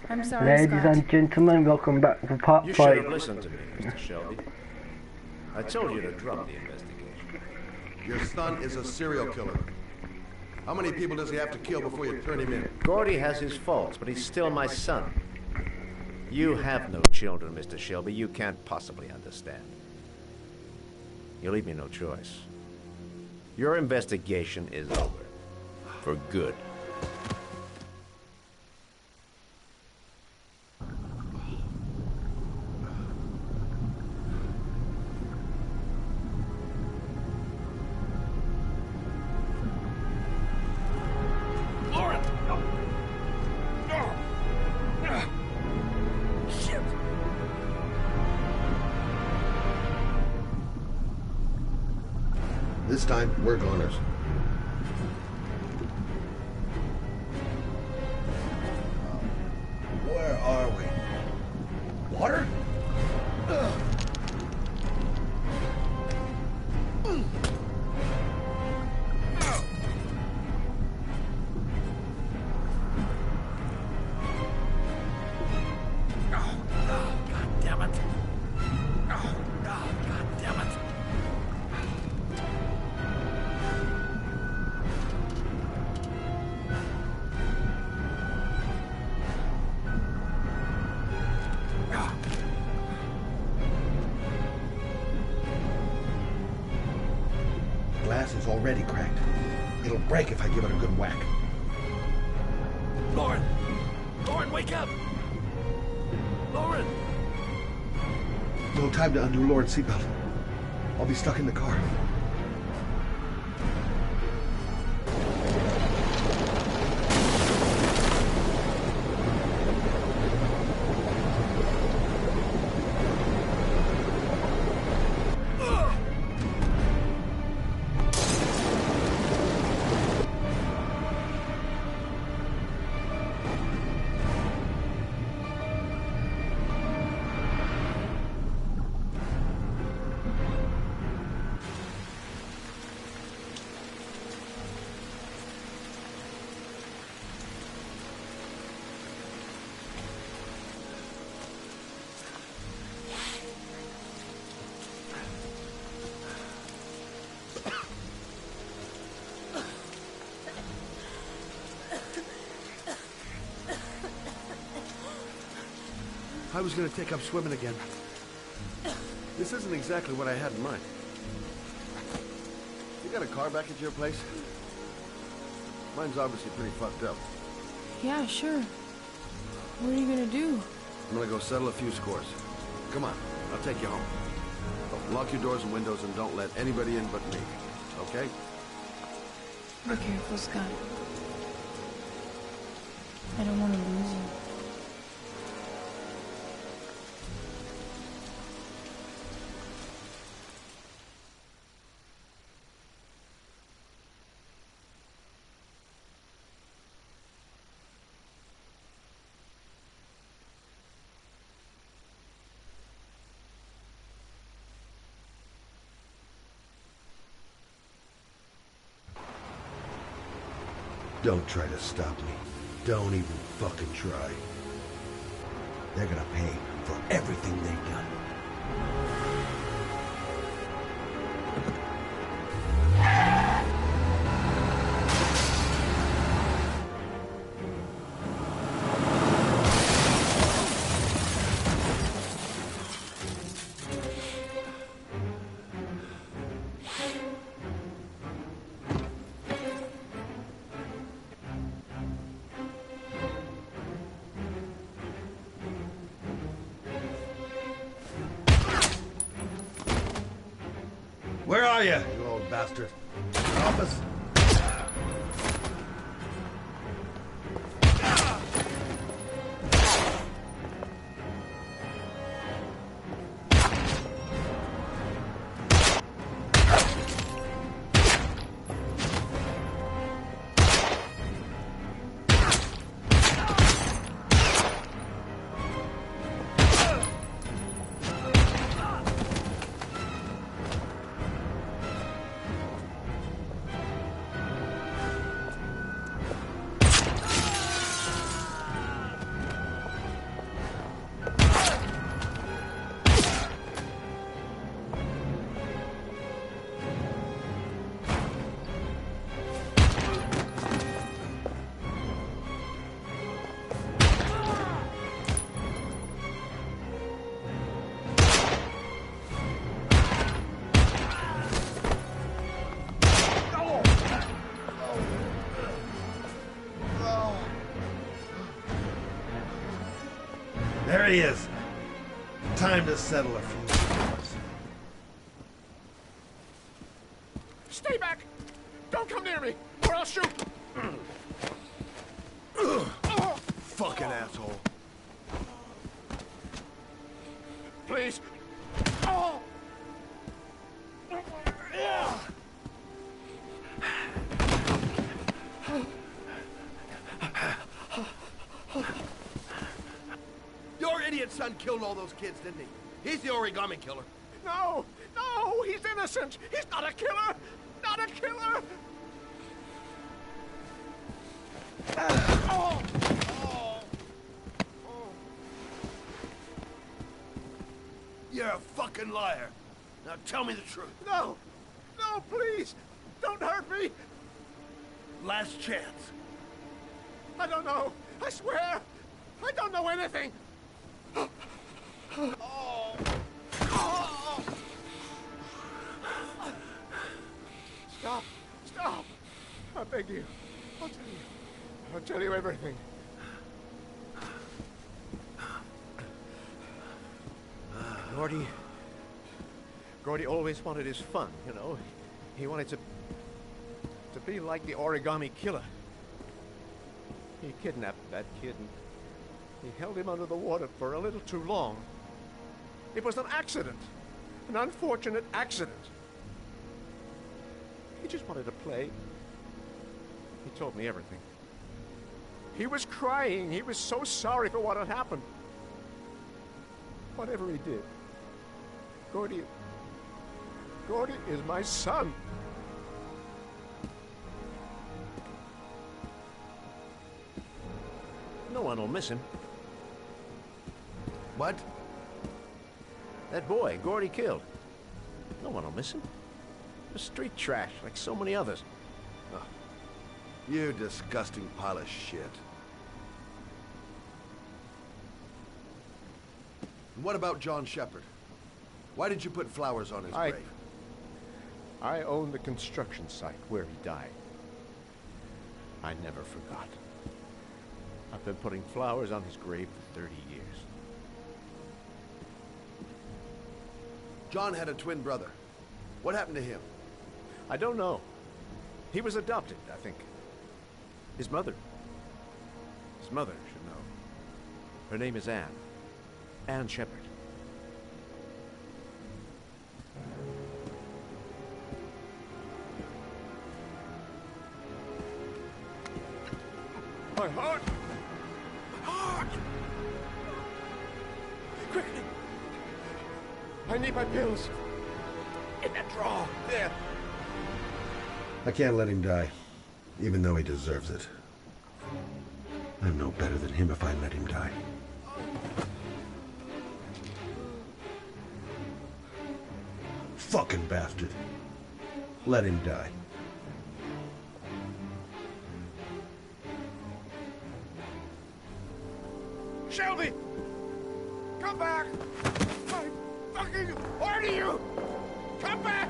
I'm sorry, Ladies Scott. and gentlemen, welcome back to part 5. You should have listened to me, Mr. Shelby. I told you to drop the investigation. Your son is a serial killer. How many people does he have to kill before you turn him in? Gordy has his faults, but he's still my son. You have no children, Mr. Shelby. You can't possibly understand. You leave me no choice. Your investigation is over. For good. This time, we're goners. Where are we? Water? Glass is already cracked. It'll break if I give it a good whack. Lauren! Lauren, wake up! Lauren! No time to undo Lauren's seatbelt. I'll be stuck in the car. I was gonna take up swimming again. This isn't exactly what I had in mind. You got a car back at your place? Mine's obviously pretty fucked up. Yeah, sure. What are you gonna do? I'm gonna go settle a few scores. Come on, I'll take you home. Lock your doors and windows and don't let anybody in but me. Okay? Be careful, Scott. I don't want to lose you. Don't try to stop me. Don't even fucking try. They're gonna pay for everything they've done. Where are you, you old bastard? Office. There he is. Time to settle a few scores. Stay back! Don't come near me, or I'll shoot! Fucking asshole. Please. Oh. Your idiot son killed all those kids, didn't he? He's the origami killer. No! No! He's innocent! He's not a killer! Not a killer! Oh. Oh. Oh. You're a fucking liar. Now tell me the truth. No! No, please! Don't hurt me! Last chance. I don't know! I swear! I don't know anything! Oh. Oh. Stop! Stop! I beg you. I'll tell you. I'll tell you everything. Gordy always wanted his fun, you know. He wanted to be like the origami killer. He kidnapped that kid and he held him under the water for a little too long. It was an accident. An unfortunate accident. He just wanted to play. He told me everything. He was crying. He was so sorry for what had happened. Whatever he did, Gordy is my son. No one will miss him. What? That boy, Gordy killed. No one will miss him. A street trash, like so many others. You disgusting pile of shit. And what about John Shepherd? Why did you put flowers on his grave? I own the construction site where he died. I never forgot. I've been putting flowers on his grave for 30 years. John had a twin brother. What happened to him? I don't know. He was adopted, I think. His mother should know. Her name is Anne. Anne Shepherd. My heart! My heart! Quickly! I need my pills. In that drawer. There. I can't let him die, even though he deserves it. I'm no better than him if I let him die. Fucking bastard. Let him die. Shelby! Come back! I fucking order you! Come back!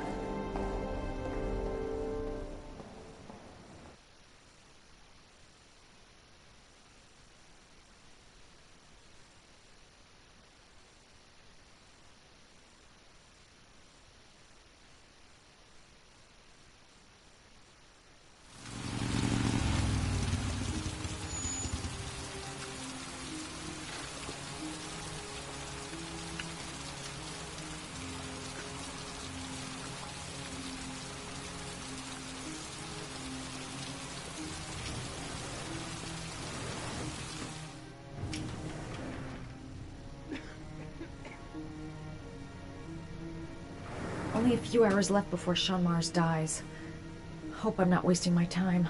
Only a few hours left before Sean Mars dies. Hope I'm not wasting my time.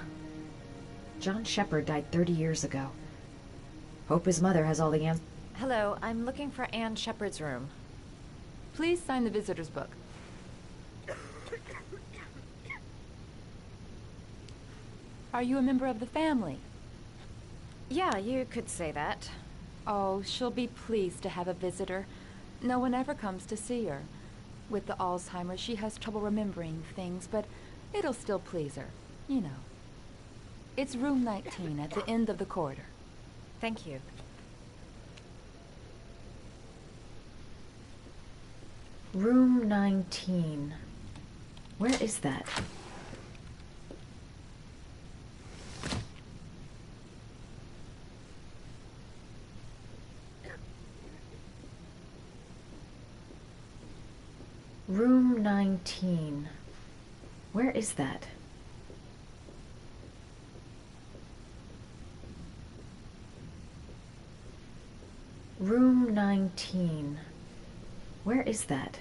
John Shepherd died 30 years ago. Hope his mother has all the answers. Hello, I'm looking for Anne Shepherd's room. Please sign the visitor's book. Are you a member of the family? Yeah, you could say that. Oh, she'll be pleased to have a visitor. No one ever comes to see her. With the Alzheimer's, she has trouble remembering things, but it'll still please her, you know. It's room 19 at the end of the corridor. Thank you. Room 19. Where is that? Room 19. Where is that? Room 19. Where is that?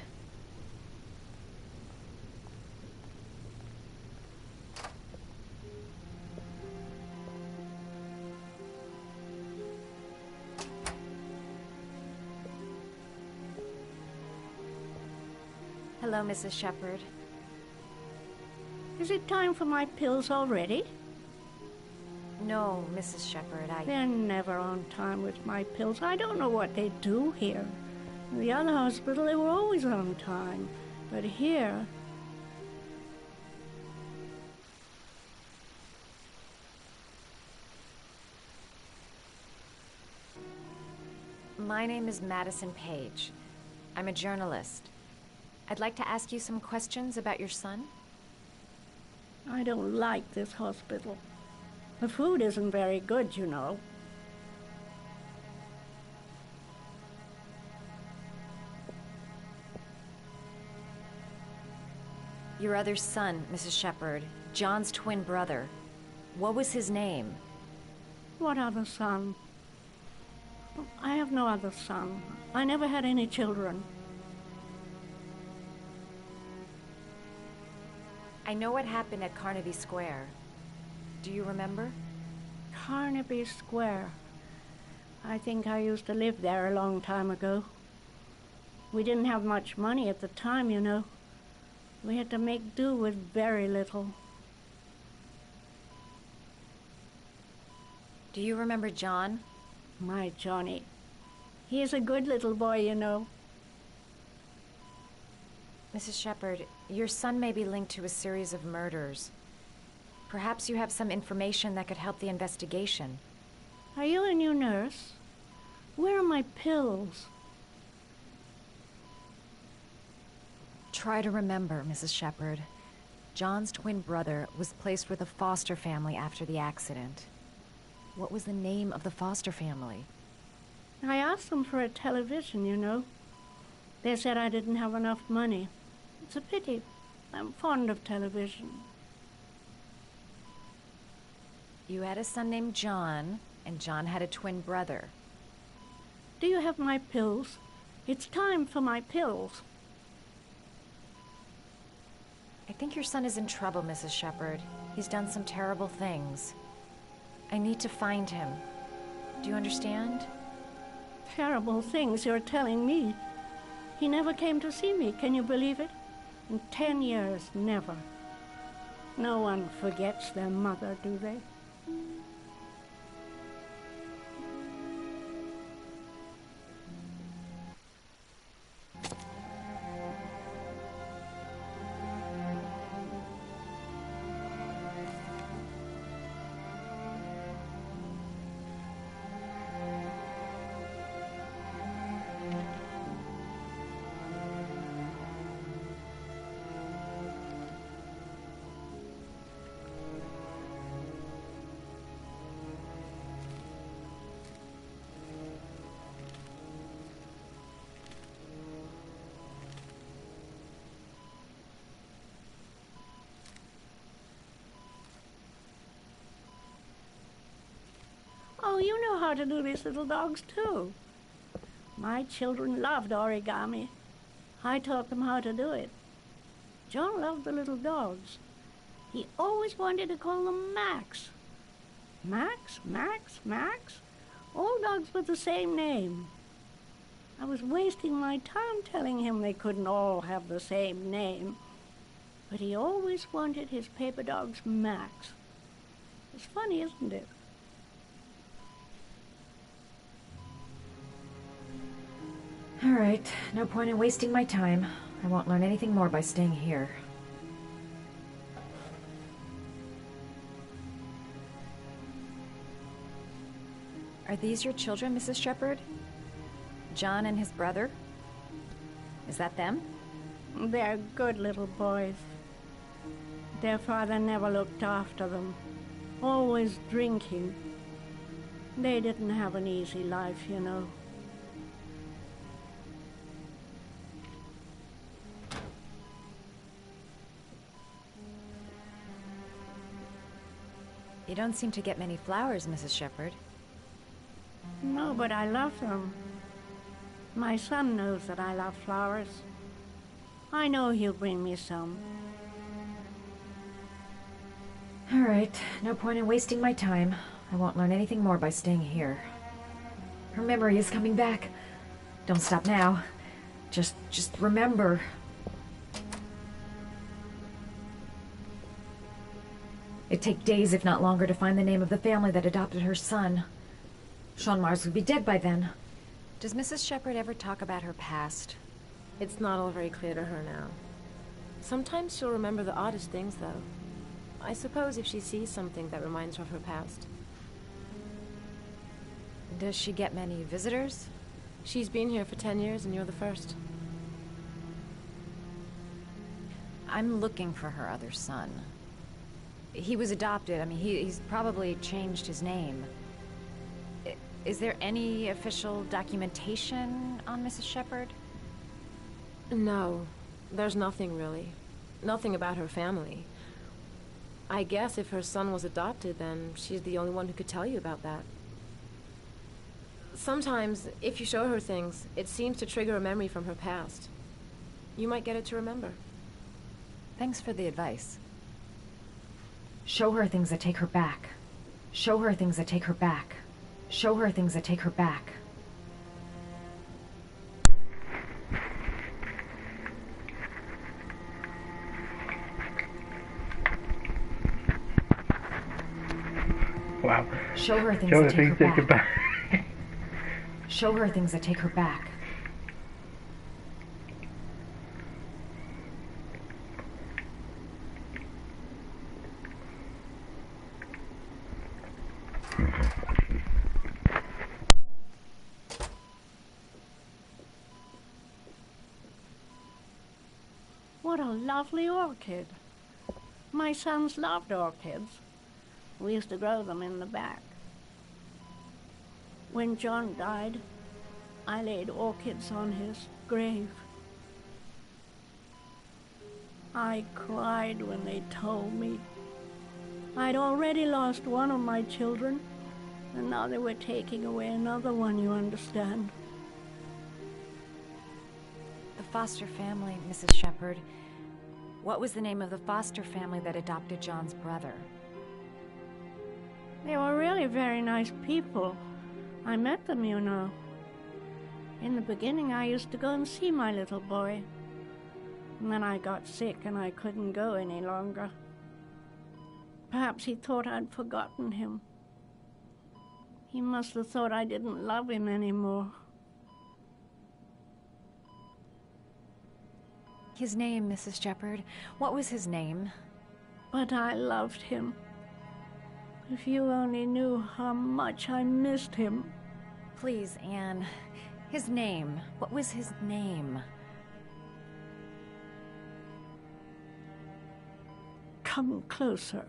Hello, Mrs. Shepherd. Is it time for my pills already? No, Mrs. Shepherd, They're never on time with my pills. I don't know what they do here. In the other hospital, they were always on time. But here... My name is Madison Page. I'm a journalist. I'd like to ask you some questions about your son. I don't like this hospital. The food isn't very good, you know. Your other son, Mrs. Shepherd, John's twin brother. What was his name? What other son? I have no other son. I never had any children. I know what happened at Carnaby Square. Do you remember? Carnaby Square. I think I used to live there a long time ago. We didn't have much money at the time, you know. We had to make do with very little. Do you remember John? My Johnny. He is a good little boy, you know. Mrs. Shepherd, your son may be linked to a series of murders. Perhaps you have some information that could help the investigation. Are you a new nurse? Where are my pills? Try to remember, Mrs. Shepherd. John's twin brother was placed with a foster family after the accident. What was the name of the foster family? I asked them for a television, you know. They said I didn't have enough money. It's a pity. I'm fond of television. You had a son named John, and John had a twin brother. Do you have my pills? It's time for my pills. I think your son is in trouble, Mrs. Shepherd. He's done some terrible things. I need to find him. Do you understand? Terrible things you're telling me. He never came to see me, can you believe it? In 10 years, never. No one forgets their mother, do they? Oh, you know how to do these little dogs, too. My children loved origami. I taught them how to do it. John loved the little dogs. He always wanted to call them Max. Max, Max, Max. All dogs with the same name. I was wasting my time telling him they couldn't all have the same name. But he always wanted his paper dogs Max. It's funny, isn't it? All right, no point in wasting my time. I won't learn anything more by staying here. Are these your children, Mrs. Shepherd? John and his brother? Is that them? They're good little boys. Their father never looked after them, always drinking. They didn't have an easy life, you know. You don't seem to get many flowers, Mrs. Shepherd. No, but I love them. My son knows that I love flowers. I know he'll bring me some. All right, no point in wasting my time. I won't learn anything more by staying here. Her memory is coming back. Don't stop now. Just remember. It'd take days, if not longer, to find the name of the family that adopted her son. Sean Mars would be dead by then. Does Mrs. Shepherd ever talk about her past? It's not all very clear to her now. Sometimes she'll remember the oddest things, though. I suppose if she sees something that reminds her of her past. Does she get many visitors? She's been here for 10 years, and you're the first. I'm looking for her other son. He was adopted. I mean, he's probably changed his name. Is there any official documentation on Mrs. Shepherd? No, there's nothing really. Nothing about her family. I guess if her son was adopted, then she's the only one who could tell you about that. Sometimes, if you show her things, it seems to trigger a memory from her past. You might get it to remember. Thanks for the advice. Show her things that take her back. Show her things that take her back. Show her things that take her back. Wow. Show her things Show that her take her things take back. her back. Show her things that take her back. What a lovely orchid. My sons loved orchids. We used to grow them in the back. When John died, I laid orchids on his grave. I cried when they told me I'd already lost one of my children, and now they were taking away another one, you understand. The foster family, Mrs. Shepherd. What was the name of the foster family that adopted John's brother? They were really very nice people. I met them, you know. In the beginning, I used to go and see my little boy. And then I got sick and I couldn't go any longer. Perhaps he thought I'd forgotten him. He must have thought I didn't love him anymore. His name, Mrs. Shepherd. What was his name? But I loved him. If you only knew how much I missed him. Please, Anne. His name. What was his name? Come closer.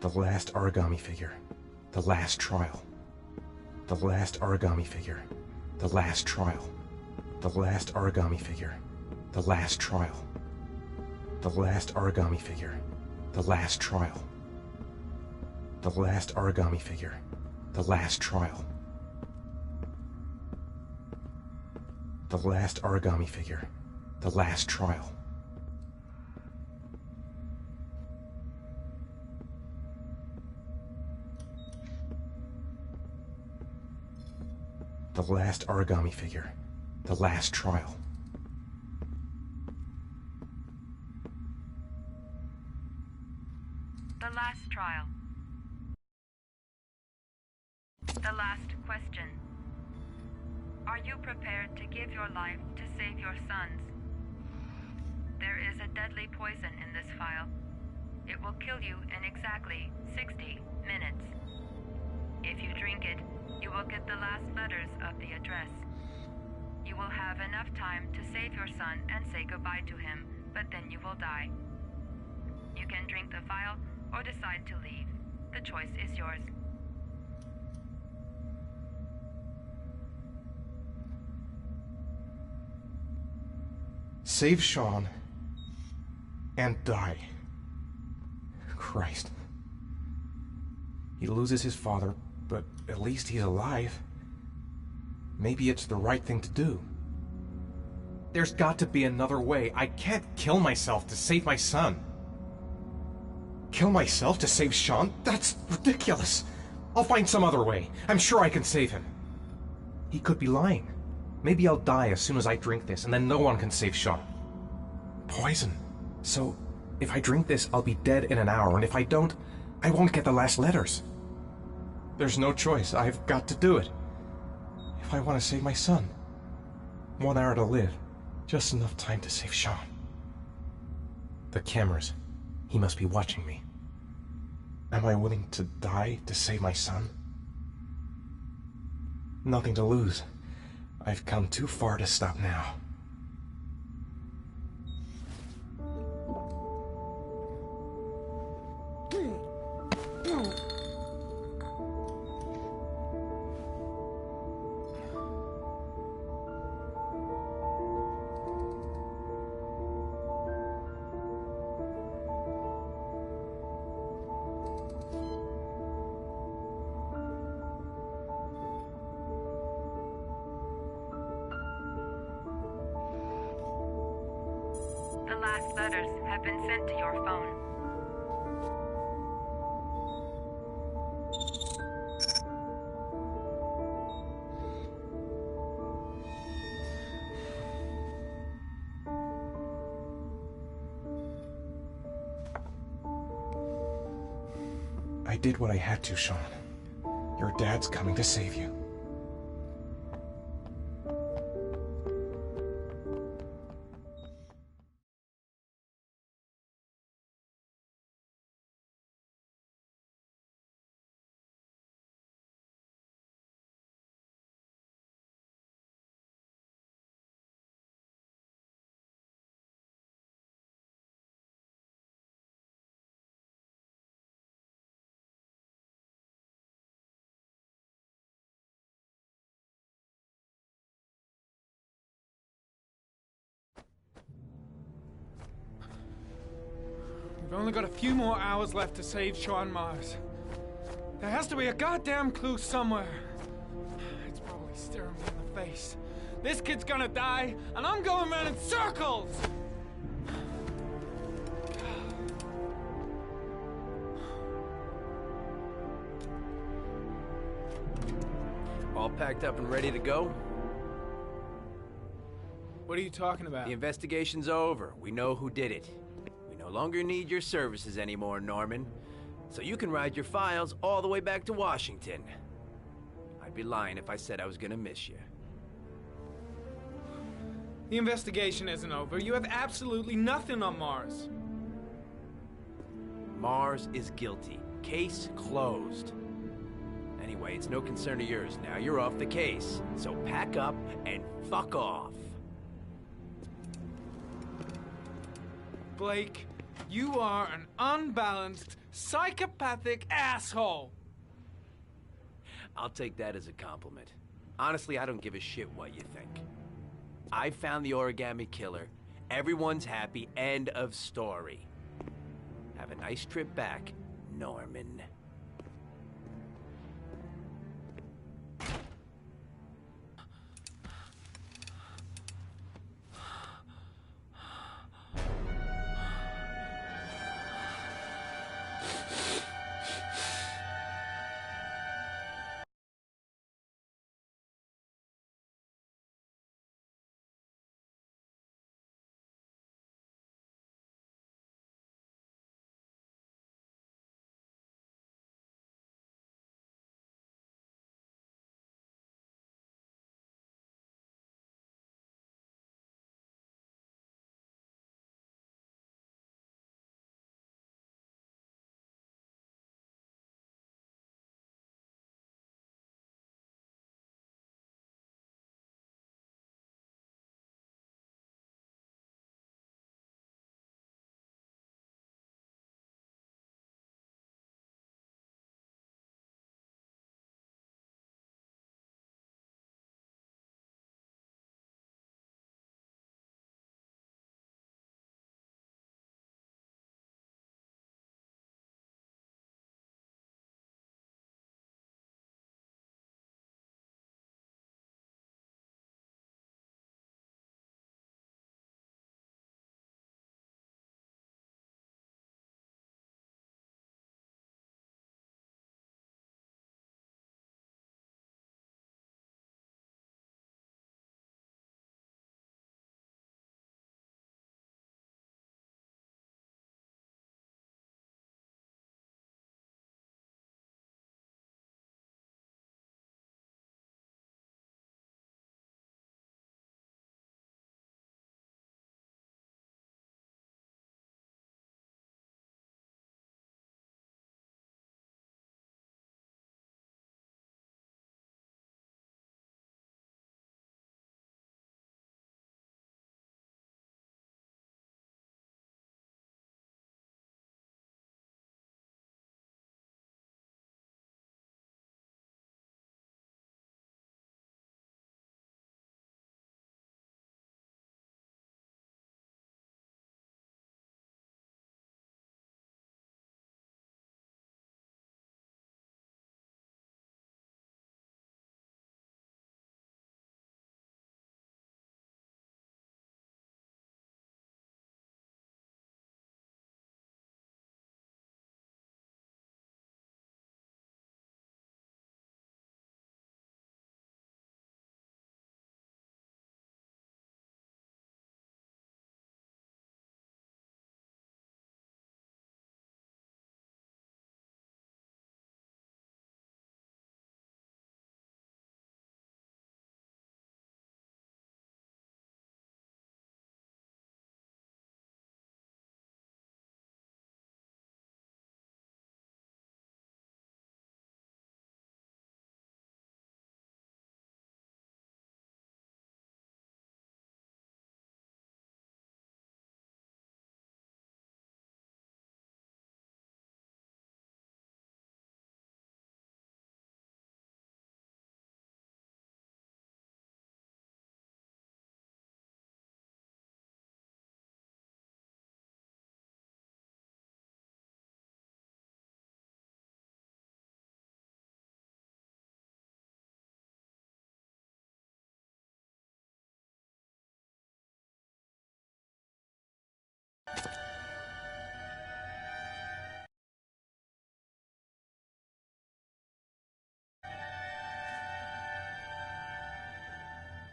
The last origami figure. The last trial. The last origami figure. The last trial. The last origami figure. The last trial. The last origami figure. The last trial. The last origami figure. The last trial. The last origami figure. The last trial. The last origami figure. The last trial. The last trial. The last question. Are you prepared to give your life to save your sons? There is a deadly poison in this file. It will kill you in exactly 60 minutes. If you drink it, you will get the last letters of the address. You will have enough time to save your son and say goodbye to him, but then you will die. You can drink the file or decide to leave. The choice is yours. Save Sean and die. Christ. He loses his father, but at least he's alive. Maybe it's the right thing to do. There's got to be another way. I can't kill myself to save my son. Kill myself to save Sean? That's ridiculous. I'll find some other way. I'm sure I can save him. He could be lying. Maybe I'll die as soon as I drink this, and then no one can save Sean. Poison. So, if I drink this, I'll be dead in an hour, and if I don't, I won't get the last letters. There's no choice. I've got to do it. If I want to save my son. 1 hour to live. Just enough time to save Sean. The cameras. He must be watching me. Am I willing to die to save my son? Nothing to lose. I've come too far to stop now. The last letters have been sent to your phone. I did what I had to, Sean. Your dad's coming to save you. We've only got a few more hours left to save Sean Mars. There has to be a goddamn clue somewhere. It's probably staring me in the face. This kid's gonna die, and I'm going around in circles! All packed up and ready to go? What are you talking about? The investigation's over. We know who did it. We no longer need your services anymore, Norman. So you can ride your files all the way back to Washington. I'd be lying if I said I was gonna miss you. The investigation isn't over. You have absolutely nothing on Mars. Mars is guilty. Case closed. Anyway, it's no concern of yours now. You're off the case. So pack up and fuck off. Blake, you are an unbalanced, psychopathic asshole. I'll take that as a compliment. Honestly, I don't give a shit what you think. I found the origami killer, Everyone's happy. End of story. Have a nice trip back, Norman.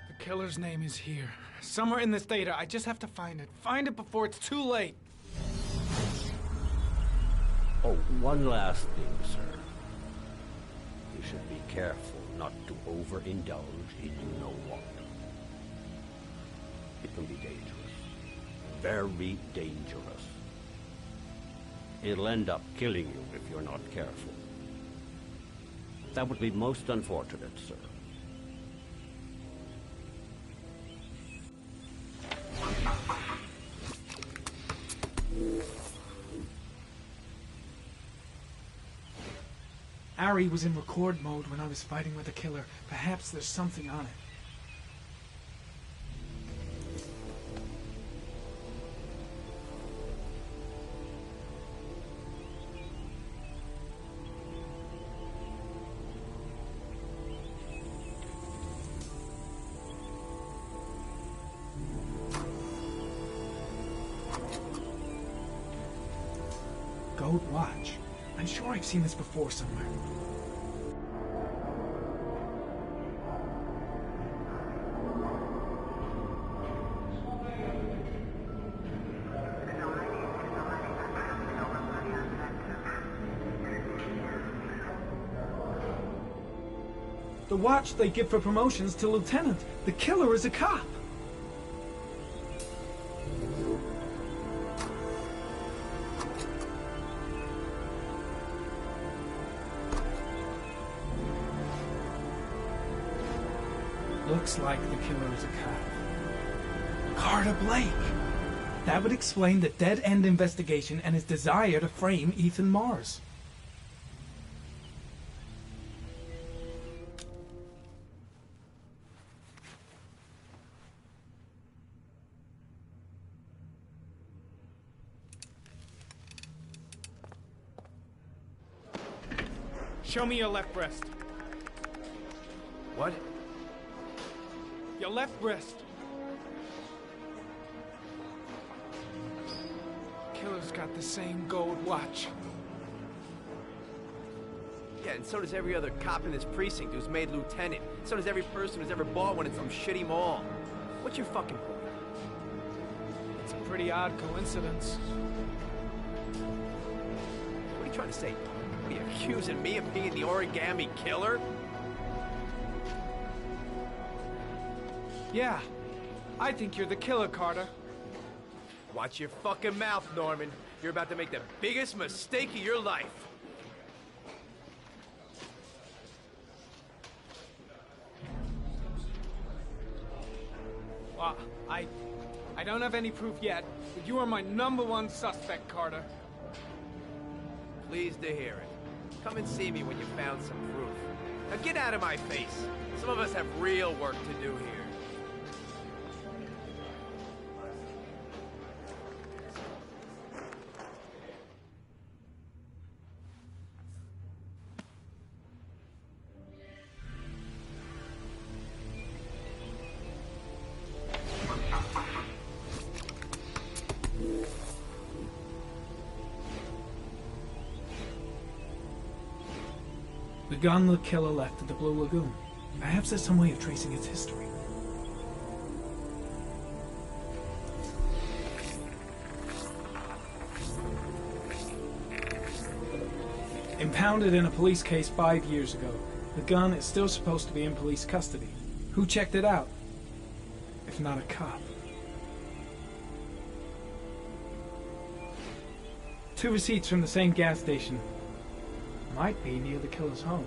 The killer's name is here. Somewhere in this data. I just have to find it. Find it before it's too late. Oh, one last thing, sir. You should be careful not to overindulge in you know what. It can be dangerous. Very dangerous. It'll end up killing you if you're not careful. That would be most unfortunate, sir. Ari was in record mode when I was fighting with the killer. Perhaps there's something on it. Gold watch. I'm sure I've seen this before somewhere. The watch they give for promotions to lieutenant. The killer is a cop. Looks like the killer is a cop. Carter Blake! That would explain the dead-end investigation and his desire to frame Ethan Mars. Show me your left breast. What? Your left breast. Killer's got the same gold watch. Yeah, and so does every other cop in this precinct who's made lieutenant. So does every person who's ever bought one in some shitty mall. What's your fucking point? It's a pretty odd coincidence. What are you trying to say? What are you accusing me of being the origami killer? Yeah, I think you're the killer, Carter. Watch your fucking mouth, Norman. You're about to make the biggest mistake of your life. Well, I don't have any proof yet, but you are my #1 suspect, Carter. Pleased to hear it. Come and see me when you found some proof. Now get out of my face. Some of us have real work to do here. The gun the killer left at the Blue Lagoon. Perhaps there's some way of tracing its history. Impounded in a police case 5 years ago, the gun is still supposed to be in police custody. Who checked it out? If not a cop. 2 receipts from the same gas station. Might be near the killer's home.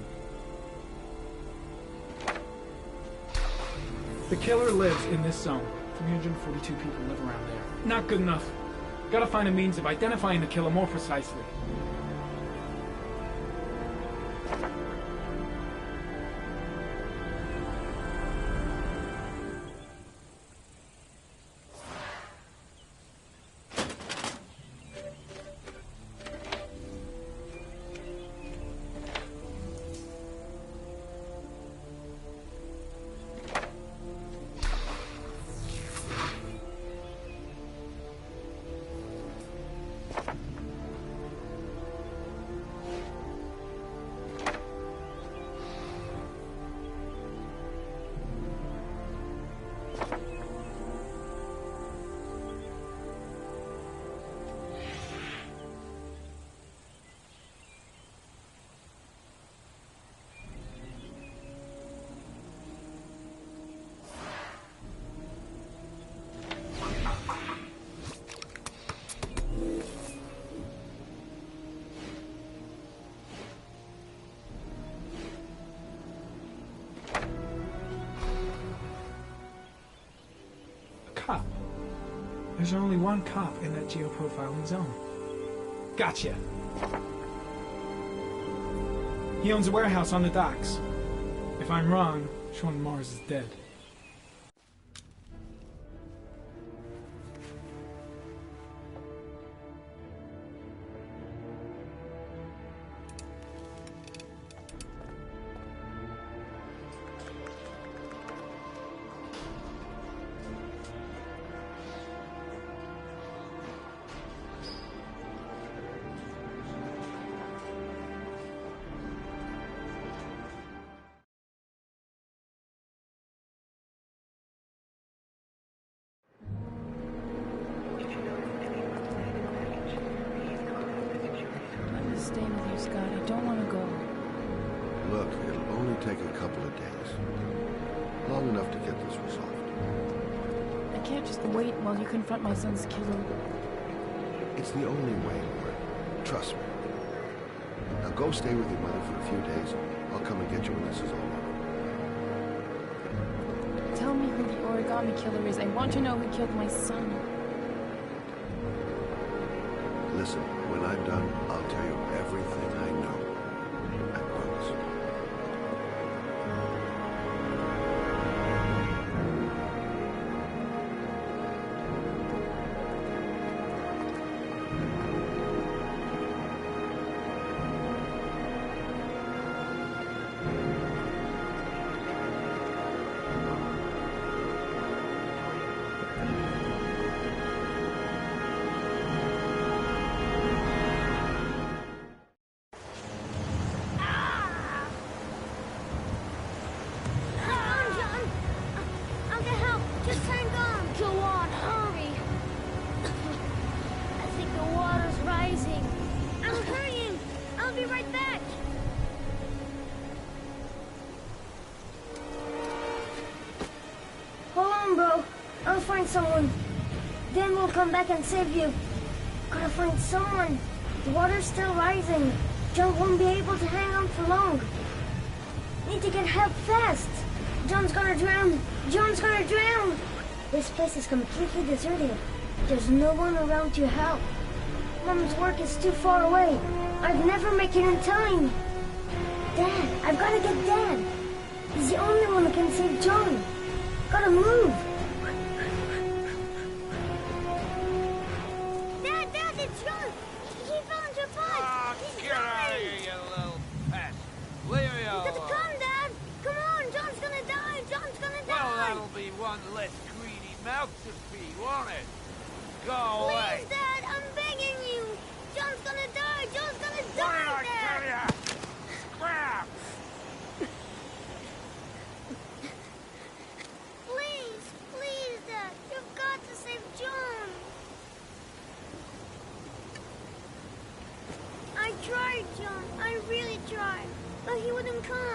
The killer lives in this zone. 342 people live around there. Not good enough. Gotta find a means of identifying the killer more precisely. Cop. There's only one cop in that geoprofiling zone. Gotcha. He owns a warehouse on the docks. If I'm wrong, Sean Mars is dead. Scott. I don't want to go. Look, it'll only take a couple of days. Long enough to get this resolved. I can't just wait while you confront my son's killer. It's the only way, Lauren. Trust me. Now go stay with your mother for a few days. I'll come and get you when this is all over. Tell me who the origami killer is. I want to know who killed my son. Listen, when I'm done, I'll tell you everything I know. I promise. Someone. Then we'll come back and save you. Gotta find someone. The water's still rising. John won't be able to hang on for long. Need to get help fast. John's gonna drown. John's gonna drown. This place is completely deserted. There's no one around to help. Mom's work is too far away. I'd never make it in time. Dad, I've gotta get Dad. He's the only one who can save John. Gotta move. Mouth to feed, won't it? Go away. Please, Dad, I'm begging you. John's gonna die. John's gonna die, What did I Dad. tell ya? Scrap! Please, please, Dad. You've got to save John. I tried, John. I really tried. But he wouldn't come.